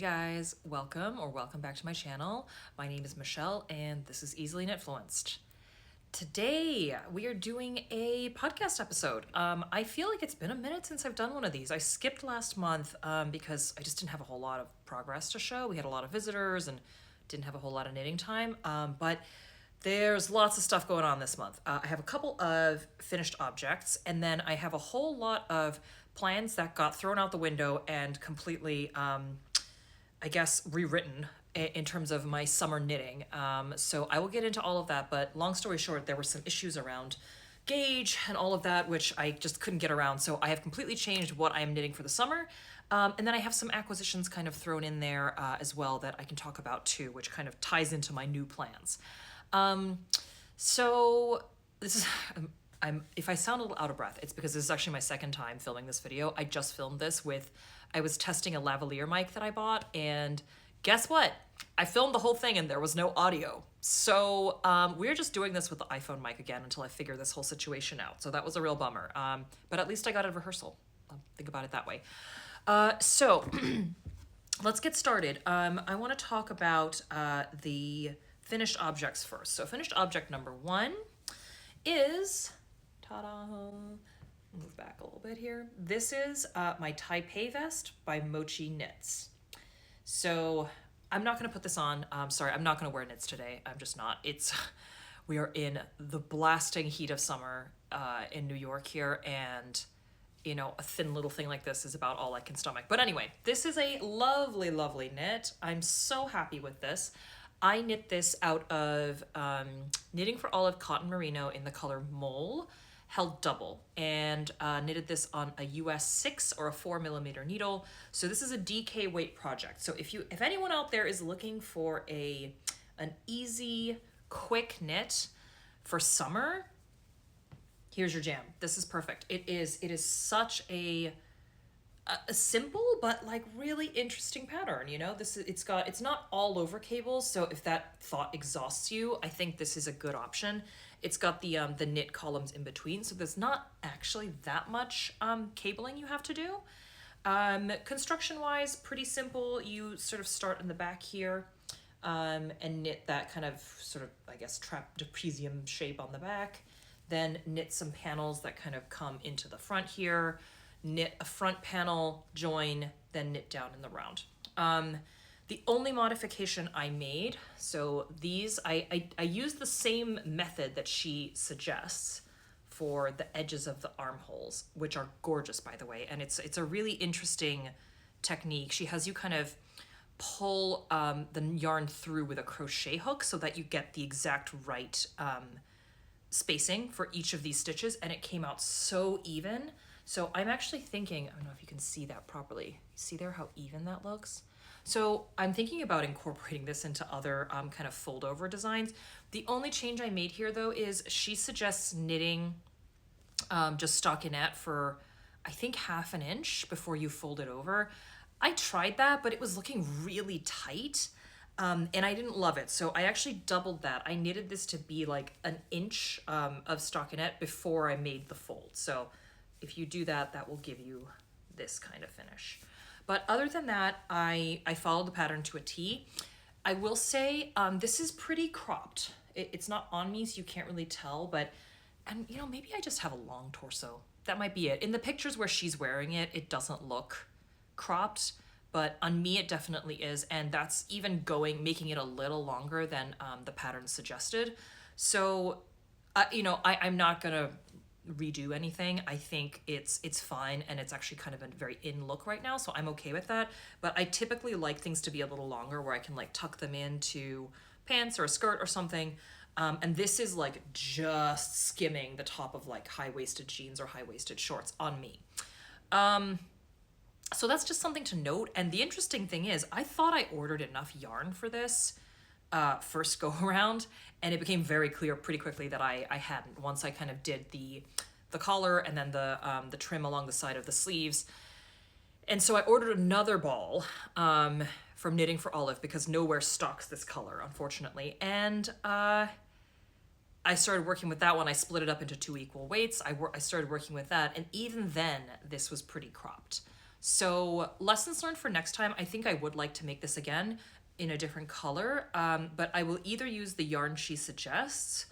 guys, welcome back to my channel. My name is Michelle and this is Easily Knitfluenced. Today we are doing a podcast episode. I feel like it's been a minute since I've done one of these. I skipped last month because I just didn't have a whole lot of progress to show. We had a lot of visitors and didn't have a whole lot of knitting time, but there's lots of stuff going on this month. I have a couple of finished objects, and then I have a whole lot of plans that got thrown out the window and completely I guess, rewritten in terms of my summer knitting. So I will get into all of that, but long story short, there were some issues around gauge and all of that, which I just couldn't get around. So I have completely changed what I am knitting for the summer. And then I have some acquisitions kind of thrown in there as well that I can talk about too, which kind of ties into my new plans. So this is, if I sound a little out of breath, it's because this is actually my second time filming this video. I just filmed this I was testing a lavalier mic that I bought, and guess what? I filmed the whole thing and there was no audio. So we're just doing this with the iPhone mic again until I figure this whole situation out. So that was a real bummer. But at least I got a rehearsal. Think about it that way. So let's get started. I want to talk about the finished objects first. So finished object number one is, ta-da, move back a little bit here. This is my Taipei Vest by Mochi Knits. So I'm not going to put this on. Sorry, I'm not going to wear knits today. I'm just not. We are in the blasting heat of summer in New York here, and you know, a thin little thing like this is about all I can stomach. But anyway, this is a lovely, lovely knit. I'm so happy with this. I knit this out of Knitting for Olive Cotton Merino in the color Mole, held double, and knitted this on a US 6 or a 4mm needle. So this is a DK weight project. So if anyone out there is looking for an easy, quick knit for summer, here's your jam. This is perfect. It is such a simple but like really interesting pattern. You know, it's not all over cables, so if that thought exhausts you, I think this is a good option. It's got the knit columns in between, so there's not actually that much cabling you have to do. Construction wise, pretty simple. You sort of start in the back here and knit that kind of sort of, I guess, trapezium shape on the back, then knit some panels that kind of come into the front here, knit a front panel, join, then knit down in the round. The only modification I made, so these, I used the same method that she suggests for the edges of the armholes, which are gorgeous, by the way, and it's a really interesting technique. She has you kind of pull the yarn through with a crochet hook so that you get the exact right spacing for each of these stitches, and it came out so even. So I'm actually thinking, I don't know if you can see that properly. See there how even that looks? So I'm thinking about incorporating this into other kind of fold over designs. The only change I made here though is she suggests knitting just stockinette for I think half an inch before you fold it over. I tried that, but it was looking really tight and I didn't love it. So I actually doubled that. I knitted this to be like an inch of stockinette before I made the fold. So if you do that, that will give you this kind of finish. But other than that, I followed the pattern to a T. I will say this is pretty cropped. It's not on me, so you can't really tell, and you know, maybe I just have a long torso. That might be it. In the pictures where she's wearing it, it doesn't look cropped, but on me it definitely is, and that's even making it a little longer than the pattern suggested. So, you know, I'm not gonna redo anything. I think it's fine, and it's actually kind of a very in look right now, so I'm okay with that. But I typically like things to be a little longer where I can like tuck them into pants or a skirt or something. And this is like just skimming the top of like high-waisted jeans or high-waisted shorts on me. So that's just something to note. And the interesting thing is, I thought I ordered enough yarn for this first go around, and it became very clear pretty quickly that I hadn't, once I kind of did the collar and then the trim along the side of the sleeves. And so I ordered another ball from Knitting for Olive because nowhere stocks this color, unfortunately. And I started working with that one. I split it up into 2 equal weights. I started working with that, and even then this was pretty cropped. So lessons learned for next time, I think I would like to make this again in a different color, but I will either use the yarn she suggests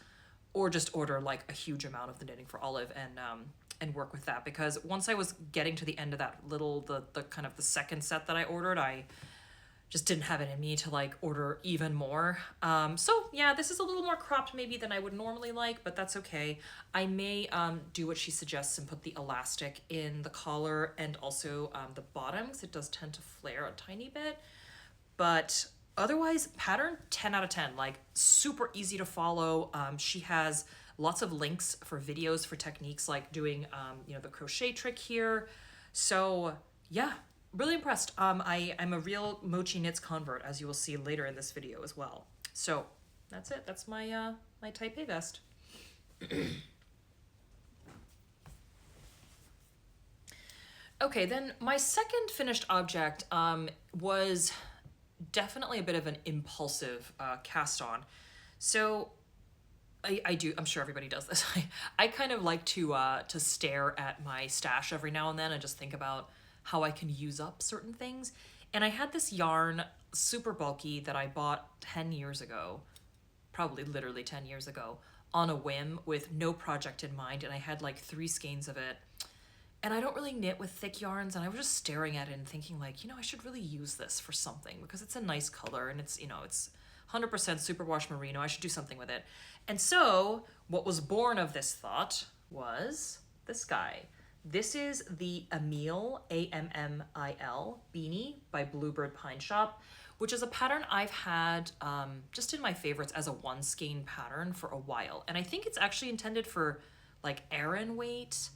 or just order like a huge amount of the Knitting for Olive and work with that, because once I was getting to the end of that little, the kind of the second set that I ordered, I just didn't have it in me to like order even more. So yeah, this is a little more cropped maybe than I would normally like, but that's okay. I may do what she suggests and put the elastic in the collar and also the bottom, because it does tend to flare a tiny bit. But otherwise, pattern 10 out of 10, like super easy to follow. She has lots of links for videos for techniques like doing, the crochet trick here. So yeah, really impressed. I'm a real Mochi Knits convert, as you will see later in this video as well. So that's it. That's my my Taipei Vest. Okay, then my second finished object was definitely a bit of an impulsive cast on. So I'm sure everybody does this. I kind of like to stare at my stash every now and then and just think about how I can use up certain things. And I had this yarn, super bulky, that I bought 10 years ago, probably literally 10 years ago, on a whim with no project in mind. And I had like 3 skeins of it. And I don't really knit with thick yarns, and I was just staring at it and thinking like, I should really use this for something because it's a nice color and it's 100% superwash merino. I should do something with it. And so what was born of this thought was this guy. This is the Ammil, Ammil Beanie by Bluebird Pine Shop, which is a pattern I've had just in my favorites as a 1 skein pattern for a while. And I think it's actually intended for like Aran weight.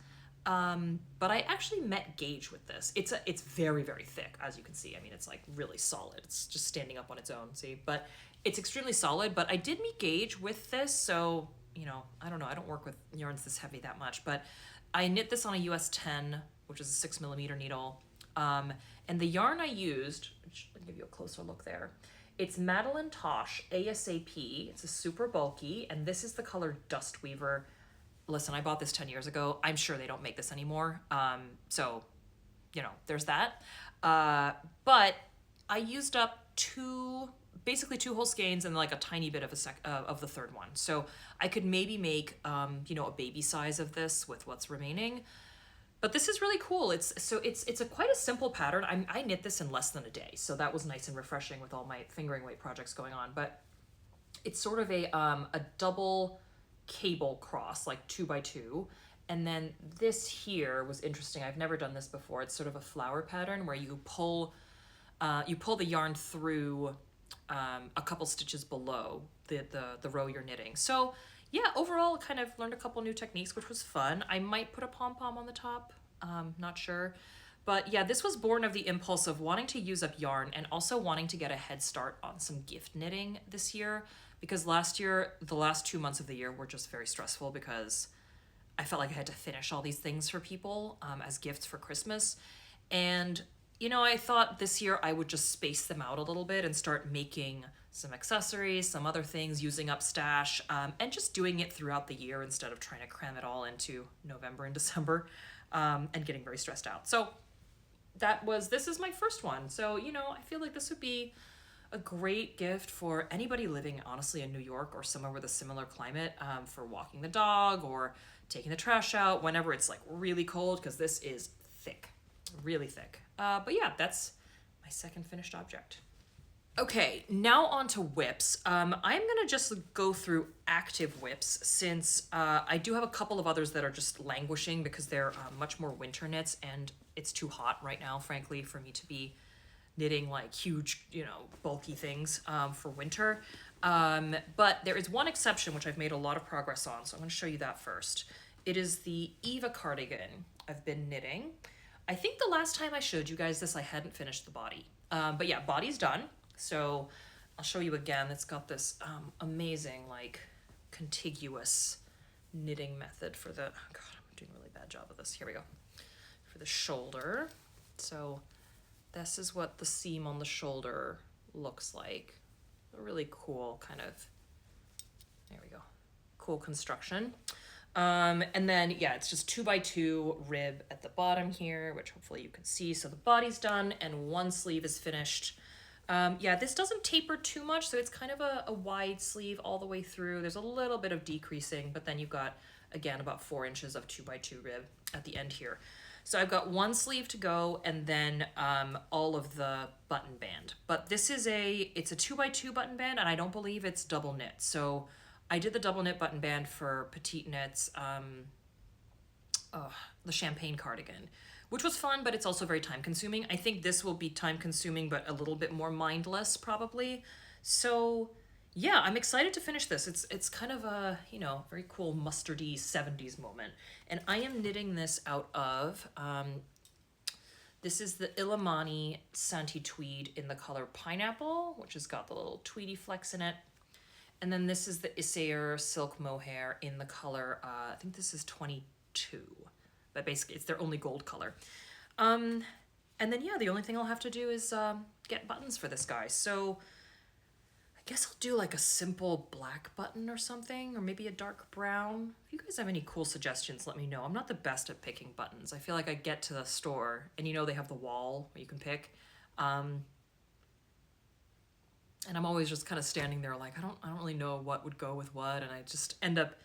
But I actually met gauge with this. It's very, very thick, as you can see. I mean, it's like really solid. It's just standing up on its own, see? But it's extremely solid, but I did meet gauge with this, so, I don't know. I don't work with yarns this heavy that much, but I knit this on a US 10, which is a 6mm needle. And the yarn I used, which I'll give you a closer look there, it's Madeline Tosh ASAP. It's a super bulky, and this is the color Dust Weaver. Listen, I bought this 10 years ago. I'm sure they don't make this anymore. So, there's that. But I used up basically 2 whole skeins and like a tiny bit of of the third one. So I could maybe make, a baby size of this with what's remaining. But this is really cool. It's quite a simple pattern. I knit this in less than a day. So that was nice and refreshing with all my fingering weight projects going on. But it's sort of a double cable cross, like 2x2, and then this here was interesting. I've never done this before. It's sort of a flower pattern where you pull the yarn through a couple stitches below the row you're knitting. So yeah, overall kind of learned a couple new techniques, which was fun. I might put a pom-pom on the top, not sure. But yeah, this was born of the impulse of wanting to use up yarn and also wanting to get a head start on some gift knitting this year. Because last year, the last 2 months of the year were just very stressful because I felt like I had to finish all these things for people as gifts for Christmas. And, I thought this year I would just space them out a little bit and start making some accessories, some other things, using up stash, and just doing it throughout the year instead of trying to cram it all into November and December and getting very stressed out. So this is my first one. So, I feel like this would be a great gift for anybody living, honestly, in New York or somewhere with a similar climate, for walking the dog or taking the trash out whenever it's like really cold, because this is thick, really thick. But yeah, that's my second finished object. Okay, now on to whips. I'm gonna just go through active whips since I do have a couple of others that are just languishing because they're much more winter knits, and it's too hot right now, frankly, for me to be knitting like huge, bulky things for winter. But there is one exception, which I've made a lot of progress on, so I'm gonna show you that first. It is the Eva cardigan I've been knitting. I think the last time I showed you guys this, I hadn't finished the body. But yeah, body's done. So I'll show you again. It's got this amazing, like, contiguous knitting method for the, oh God, I'm doing a really bad job of this. Here we go. For the shoulder. So this is what the seam on the shoulder looks like. A really cool kind of, there we go, cool construction. And then, yeah, it's just 2x2 rib at the bottom here, which hopefully you can see. So the body's done and one sleeve is finished. Yeah, this doesn't taper too much, so it's kind of a wide sleeve all the way through. There's a little bit of decreasing, but then you've got, again, about 4 inches of 2x2 rib at the end here. So I've got one sleeve to go and then all of the button band. But this is it's a 2x2 button band, and I don't believe it's double knit. So I did the double knit button band for Petite Knit's, the Champagne cardigan, which was fun, but it's also very time consuming. I think this will be time consuming, but a little bit more mindless probably. So yeah, I'm excited to finish this. It's kind of a, very cool mustardy 70s moment. And I am knitting this out of, this is the Illimani Santi Tweed in the color Pineapple, which has got the little tweedy flecks in it. And then this is the Isair Silk Mohair in the color, I think this is 22, but basically it's their only gold color. And then, yeah, the only thing I'll have to do is get buttons for this guy. So I guess I'll do like a simple black button or something, or maybe a dark brown. If you guys have any cool suggestions, let me know. I'm not the best at picking buttons. I feel like I get to the store and they have the wall where you can pick. And I'm always just kind of standing there like, I don't really know what would go with what. And I just end up,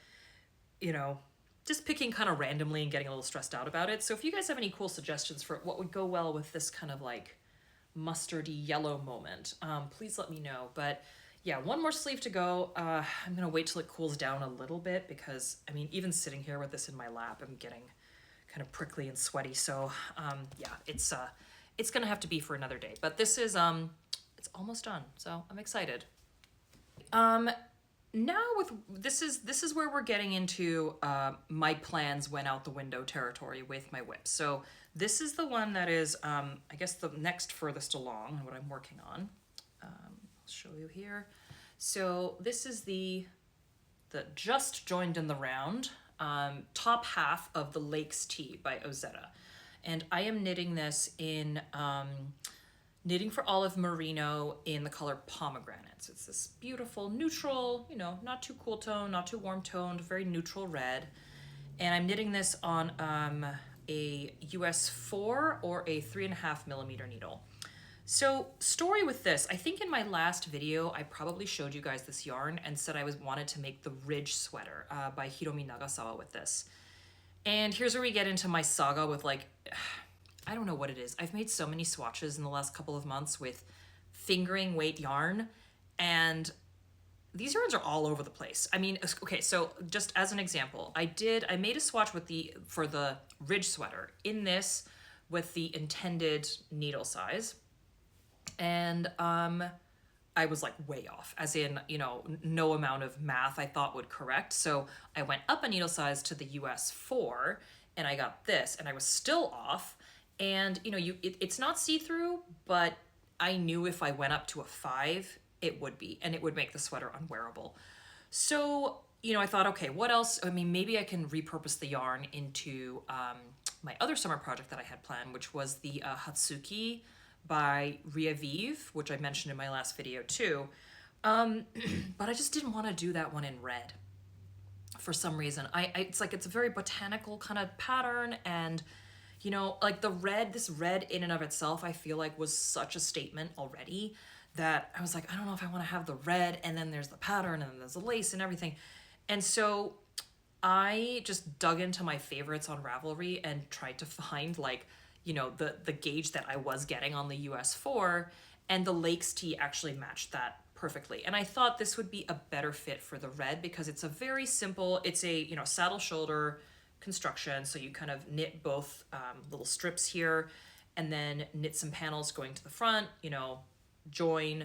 just picking kind of randomly and getting a little stressed out about it. So if you guys have any cool suggestions for what would go well with this kind of like mustardy yellow moment, please let me know. But yeah, one more sleeve to go. I'm going to wait till it cools down a little bit because, even sitting here with this in my lap, I'm getting kind of prickly and sweaty. So yeah, it's going to have to be for another day. But this is... it's almost done, so I'm excited. Now with this is where we're getting into my plans went out the window territory with my whip. So this is the one that is I guess the next furthest along what I'm working on. I'll show you here. So this is the just joined in the round top half of the Lakes Tea by Ozetta, and I am knitting this in Knitting for Olive Merino in the color Pomegranate. So it's this beautiful, neutral, not too cool tone, not too warm toned, very neutral red. And I'm knitting this on a US 4 or a 3.5 millimeter needle. So story with this, I think in my last video, I probably showed you guys this yarn and said I wanted to make the Ridge sweater by Hiromi Nagasawa with this. And here's where we get into my saga with like, I don't know what it is. I've made so many swatches in the last couple of months with fingering weight yarn, and these yarns are all over the place. Okay, so just as an example, I made a swatch for the Ridge sweater in this with the intended needle size, and I was like way off, as in, no amount of math I thought would correct. So I went up a needle size to the US 4 and I got this, and I was still off. And, it's not see-through, but I knew if I went up to a 5, it would be, and it would make the sweater unwearable. So, I thought, okay, what else? Maybe I can repurpose the yarn into my other summer project that I had planned, which was the Hatsuki by Ria Vive, which I mentioned in my last video too. But I just didn't want to do that one in red for some reason. It's a very botanical kind of pattern, and like this red in and of itself, I feel like was such a statement already that I was like, I don't know if I want to have the red and then there's the pattern and then there's the lace and everything. And so I just dug into my favorites on Ravelry and tried to find the gauge that I was getting on the US 4, and the Lakes Tea actually matched that perfectly. And I thought this would be a better fit for the red because it's a very simple, it's a, saddle shoulder construction. So you kind of knit both little strips here and then knit some panels going to the front, join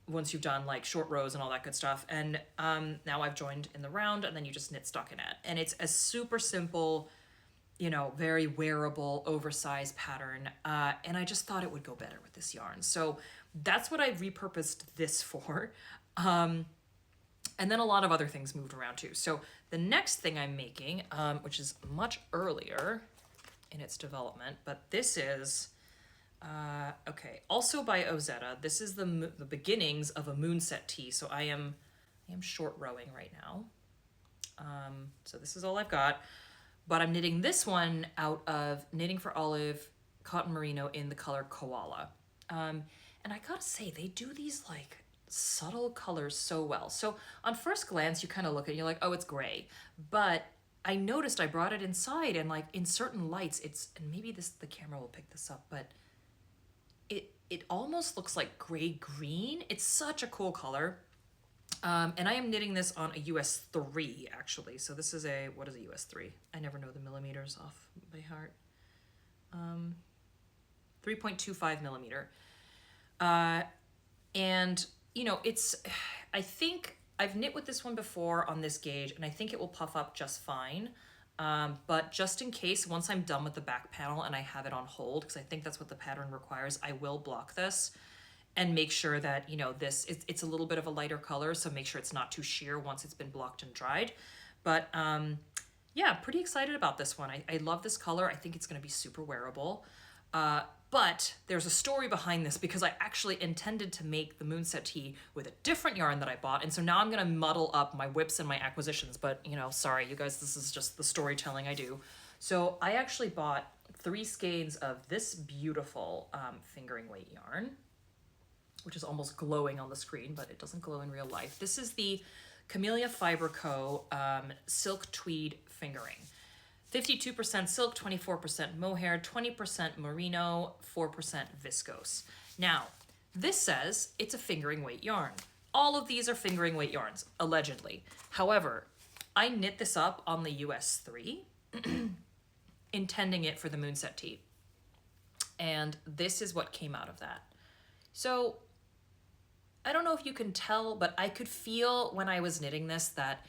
once you've done like short rows and all that good stuff. And now I've joined in the round, and then you just knit stockinette. And it's a super simple, very wearable, oversized pattern. And I just thought it would go better with this yarn. So that's what I repurposed this for. And then a lot of other things moved around too. So the next thing I'm making, which is much earlier in its development, but this is, okay, also by Ozetta. This is the beginnings of a moonset tea. So I am short rowing right now. So this is all I've got. But I'm knitting this one out of Knitting for Olive Cotton Merino in the color Koala. And I gotta say, they do these like subtle colors so well. So on first glance, you kind of look at it and you're like, oh, it's gray. But I noticed I brought it inside and like in certain lights, and maybe the camera will pick this up, but it almost looks like gray-green. It's such a cool color. And I am knitting this on a US 3, actually. So this is what is a US 3? I never know the millimeters off by heart. 3.25 millimeter. And, I think I've knit with this one before on this gauge, and I think it will puff up just fine. But just in case, once I'm done with the back panel and I have it on hold, because I think that's what the pattern requires, I will block this and make sure that, it's a little bit of a lighter color, so make sure it's not too sheer once it's been blocked and dried. But yeah, pretty excited about this one. I love this color. I think it's going to be super wearable. But there's a story behind this because I actually intended to make the Moonset tee with a different yarn that I bought. And so now I'm going to muddle up my whips and my acquisitions. But, sorry, you guys, this is just the storytelling I do. So I actually bought 3 skeins of this beautiful fingering weight yarn, which is almost glowing on the screen, but it doesn't glow in real life. This is the Camellia Fiber Co. Silk Tweed Fingering. 52% silk, 24% mohair, 20% merino, 4% viscose. Now, this says it's a fingering weight yarn. All of these are fingering weight yarns, allegedly. However, I knit this up on the US 3, intending it for the Moonset tee. And this is what came out of that. So, I don't know if you can tell, but I could feel when I was knitting this that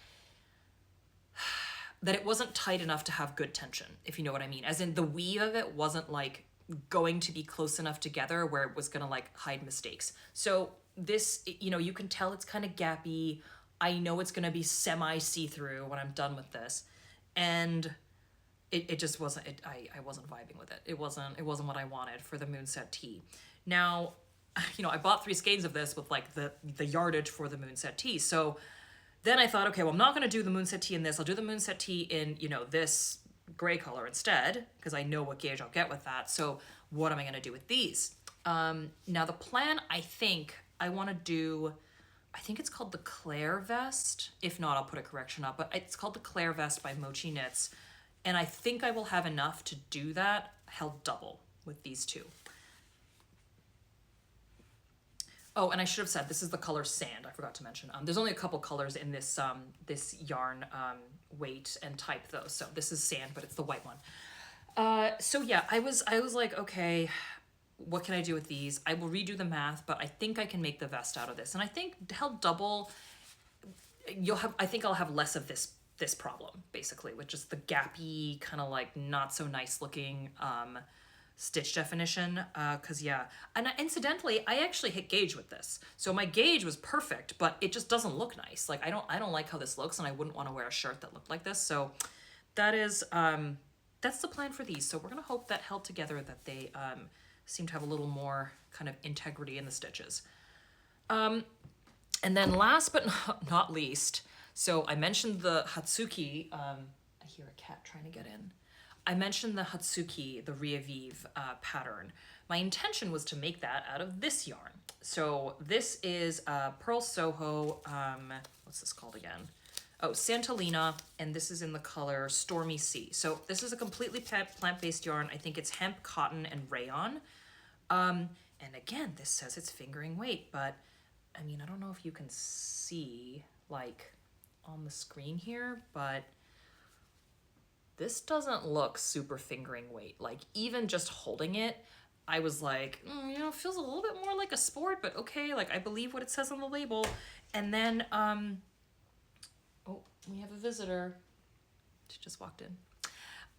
it wasn't tight enough to have good tension, if you know what I mean. As in the weave of it wasn't like going to be close enough together where it was gonna like hide mistakes. So this, you can tell it's kind of gappy. I know it's gonna be semi see-through when I'm done with this. And it just wasn't, I wasn't vibing with it. It wasn't what I wanted for the Moonset tee. Now, I bought 3 skeins of this with like the yardage for the Moonset tee. So then I thought, okay, well, I'm not going to do the Moonset tee in this. I'll do the Moonset tee in, this gray color instead, because I know what gauge I'll get with that. So what am I going to do with these? Now the plan, I think I want to do, I think it's called the Claire Vest. If not, I'll put a correction up, but it's called the Claire Vest by Mochi Knits. And I think I will have enough to do that held double with these 2. Oh, and I should have said, this is the color Sand. I forgot to mention. There's only a couple colors in this this yarn weight and type though. So this is Sand, but it's the white one. So yeah, I was like, okay, what can I do with these? I will redo the math, but I think I can make the vest out of this. And I think held double, I think I'll have less of this problem basically, with just the gappy kind of like not so nice looking stitch definition, because yeah, and incidentally, I actually hit gauge with this, so my gauge was perfect, but it just doesn't look nice. Like I don't like how this looks, and I wouldn't want to wear a shirt that looked like this. So that is that's the plan for these. So we're gonna hope that held together that they seem to have a little more kind of integrity in the stitches. And then last but not least, so I mentioned the Hatsuki. I hear a cat trying to get in. I mentioned the Hatsuki, the Reavive pattern. My intention was to make that out of this yarn. So this is Pearl Soho, what's this called again? Oh, Santalina, and this is in the color Stormy Sea. So this is a completely plant-based yarn. I think it's hemp, cotton, and rayon. And again, this says it's fingering weight, but I mean, I don't know if you can see like on the screen here, but this doesn't look super fingering weight. Like even just holding it, I was like, it feels a little bit more like a sport, but okay, like I believe what it says on the label. And then, oh, we have a visitor. She just walked in.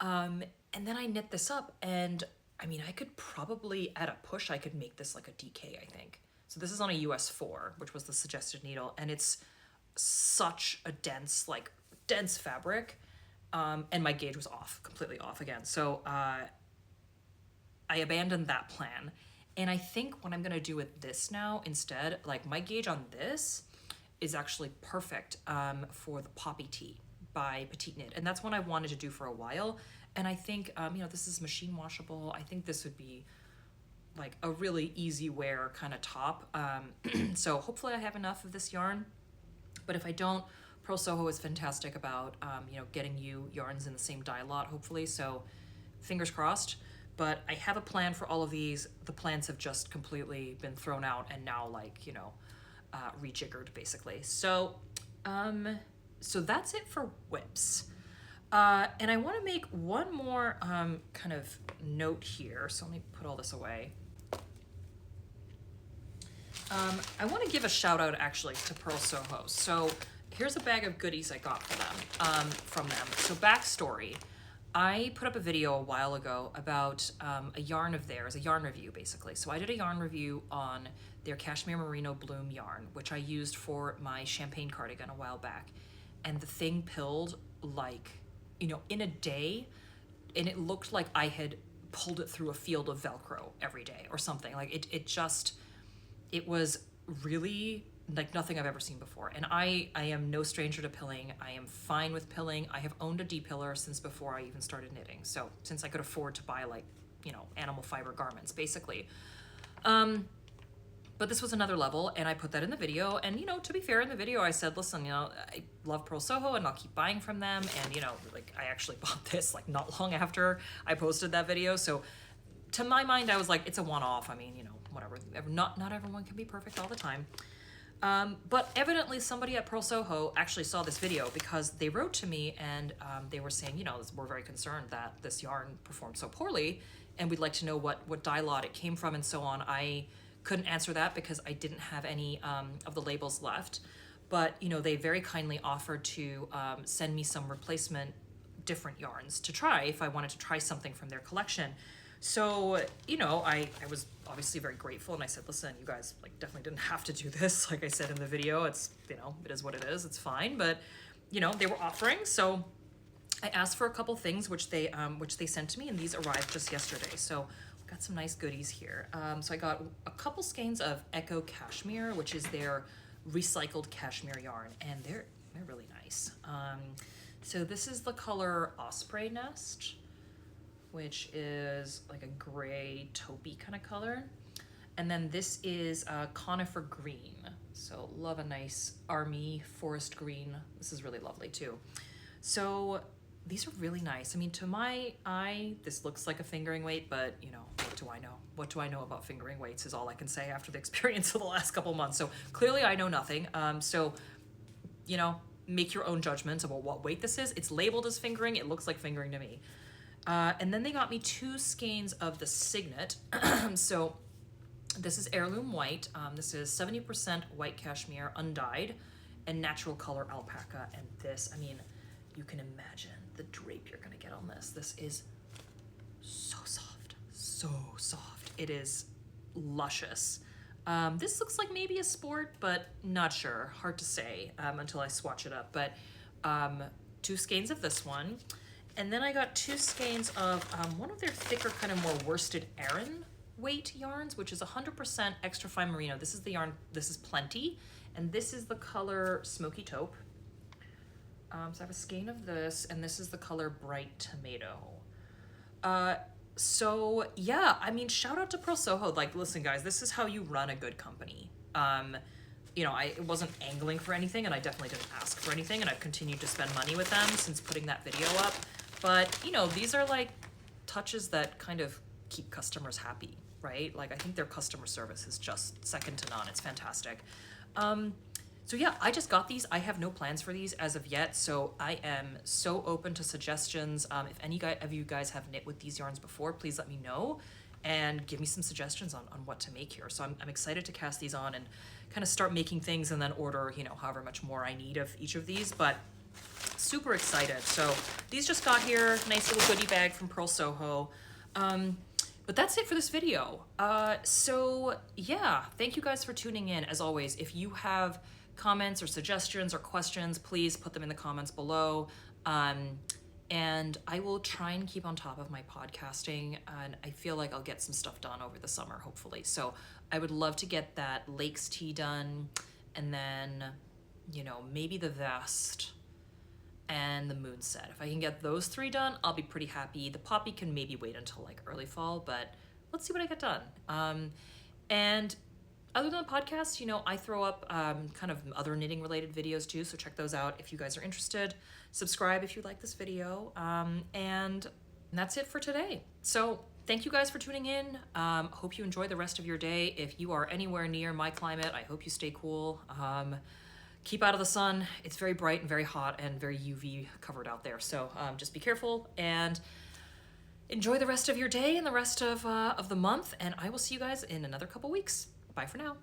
And then I knit this up, and I mean, I could probably, at a push, I could make this like a DK, I think. So this is on a US 4, which was the suggested needle, and it's such a dense fabric. And my gauge was off, completely off again. So I abandoned that plan. And I think what I'm gonna do with this now instead, like my gauge on this is actually perfect for the poppy tee, by Petite Knit, and that's one I wanted to do for a while. And I think, you know, this is machine washable. I think this would be like a really easy wear kind of top. So hopefully I have enough of this yarn, but if I don't, Pearl Soho is fantastic about, you know, getting you yarns in the same dye lot, hopefully. So fingers crossed. But I have a plan for all of these. The plans have just completely been thrown out and now, like, you know, rejiggered basically. So, so that's it for whips. And I want to make one more kind of note here. So let me put all this away. I want to give a shout out actually to Pearl Soho. So here's a bag of goodies I got for them, from them. So backstory, I put up a video a while ago about a yarn of theirs, a yarn review basically. So I did a yarn review on their Cashmere Merino Bloom yarn, which I used for my champagne cardigan a while back. And the thing pilled like, you know, in a day, and it looked like I had pulled it through a field of Velcro every day or something. Like it was really like nothing I've ever seen before. And I am no stranger to pilling. I am fine with pilling. I have owned a de-piller since before I even started knitting. So since I could afford to buy, like, you know, animal fiber garments basically. But this was another level, and I put that in the video. And, you know, to be fair, in the video, I said, listen, you know, I love Pearl Soho and I'll keep buying from them. And, you know, like I actually bought this like not long after I posted that video. So to my mind, I was like, it's a one-off. I mean, you know, whatever. Not everyone can be perfect all the time. But evidently somebody at Pearl Soho actually saw this video because they wrote to me and they were saying, you know, we're very concerned that this yarn performed so poorly and we'd like to know what dye lot it came from and so on. I couldn't answer that because I didn't have any of the labels left. But, you know, they very kindly offered to send me some replacement different yarns to try if I wanted to try something from their collection. So, you know, I was obviously very grateful and I said, listen, you guys like definitely didn't have to do this. Like I said in the video, it's, you know, it is what it is. It's fine. But, you know, they were offering. So I asked for a couple things which they sent to me, and these arrived just yesterday. So we got some nice goodies here. So I got a couple skeins of Echo Cashmere, which is their recycled cashmere yarn, and they're really nice. So this is the color Osprey Nest, which is like a gray taupey kind of color. And then this is Conifer Green. So love a nice army forest green. This is really lovely too. So these are really nice. I mean, to my eye, this looks like a fingering weight, but you know, what do I know? What do I know about fingering weights is all I can say after the experience of the last couple months. So clearly I know nothing. So, you know, make your own judgments about what weight this is. It's labeled as fingering. It looks like fingering to me. And then they got me 2 skeins of the Signet. So this is heirloom white. This is 70% white cashmere undyed and natural color alpaca. And this, I mean, you can imagine the drape you're gonna get on this. This is so soft, so soft. It is luscious. This looks like maybe a sport, but not sure. Hard to say until I swatch it up. But 2 skeins of this one. And then I got 2 skeins of one of their thicker, kind of more worsted Aran weight yarns, which is 100% extra fine merino. This is the yarn, this is Plenty, and this is the color Smoky Taupe. So I have a skein of this, and this is the color Bright Tomato. So yeah, I mean, shout out to Pearl Soho. Like, listen guys, this is how you run a good company. You know, I wasn't angling for anything, and I definitely didn't ask for anything, and I've continued to spend money with them since putting that video up. But, you know, these are like touches that kind of keep customers happy, right? Like, I think their customer service is just second to none. It's fantastic. So yeah, I just got these. I have no plans for these as of yet, so I am so open to suggestions. If any of you guys have knit with these yarns before, please let me know and give me some suggestions on what to make here. So I'm excited to cast these on and kind of start making things and then order, you know, however much more I need of each of these, but super excited. So these just got here, nice little goodie bag from Pearl Soho. But that's it for this video. So yeah, thank you guys for tuning in. As always, if you have comments or suggestions or questions, please put them in the comments below. And I will try and keep on top of my podcasting, and I feel like I'll get some stuff done over the summer, hopefully. So I would love to get that Lakes tea done, and then, you know, maybe the vest. and the moonset. If I can get those 3 done, I'll be pretty happy. The poppy can maybe wait until like early fall, but let's see what I get done. And other than the podcast, you know, I throw up kind of other knitting related videos too, so check those out if you guys are interested. Subscribe if you like this video, and that's it for today. So thank you guys for tuning in. Hope you enjoy the rest of your day. If you are anywhere near my climate, I hope you stay cool. Keep out of the sun. It's very bright and very hot and very UV covered out there. So just be careful and enjoy the rest of your day and the rest of the month. And I will see you guys in another couple weeks. Bye for now.